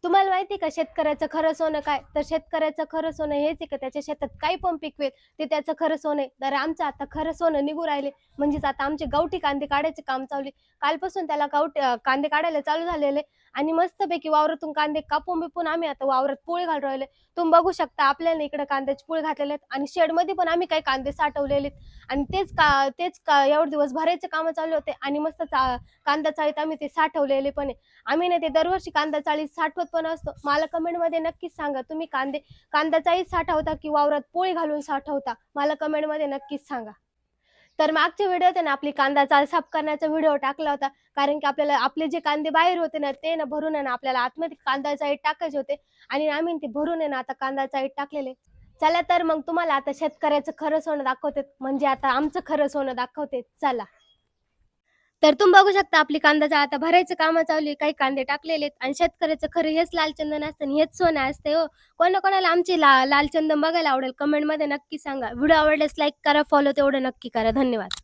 तुम्हाला माहिती आहे का शेतकऱ्याचं खरं सोनं काय? तर शेतकऱ्याचं खरं सोनं हेच आहे का त्याच्या शेतात काही पण पिकवेल ते त्याचं खरं सोनं आहे. तर आमचं आता खरं सोनं निघू राहिले. म्हणजेच आता आमचे गावठी कांदे काढायचे काम चालू आहे. कालपासून त्याला कांदे काढायला चालू झालेले आणि मस्तपैकी वावरातून कांदे कापून-बिपून आम्ही आता वावरात पोळी घालून राहिले. तुम्ही बघू शकता आपल्याला इकडे कांद्याची पोळी घातलेले आहेत आणि शेडमध्ये पण आम्ही काही कांदे साठवलेले आहेत आणि तेच का एवढे दिवस भरायचे कामं चालू होते आणि मस्त कांदा चाळीत आम्ही ते साठवलेले पण आहे. आम्ही नाही ते दरवर्षी कांदा चाळीत साठवत पण असतो. मला कमेंटमध्ये नक्कीच सांगा तुम्ही कांदा चाळीत साठवता की वावरात पोळी घालून साठवता? मला कमेंटमध्ये नक्कीच सांगा. तर मागच्या व्हिडिओत आहे ना आपली कांदा चाळ साफ करण्याचा व्हिडिओ टाकला होता. कारण की आपल्याला आपले जे कांदे बाहेर होते ना ते ना भरून आहे ना आपल्याला आतमध्ये कांदा चाळीत टाकायचे होते आणि आम्ही ते भरून आहे ना आता कांदा चाळीत टाकलेले. चला तर मग तुम्हाला आता शेतकऱ्याचं खरं सोनं दाखवते म्हणजे आता आमचं खरं सोनं दाखवते चला. तर तुम्ही बघू शकता आपली कांदा आता भरायचं कामं चालू आहे. काही कांदे टाकलेले आहेत आणि शेतकऱ्याचं खरं हेच लाल चंदन असतं आणि हेच सोनं असते हो. कोणाकोणाला आमची लाल चंदन बघायला आवडेल कमेंटमध्ये नक्की सांगा. व्हिडिओ आवडल्यास लाईक करा, फॉलो तेवढं नक्की करा. धन्यवाद.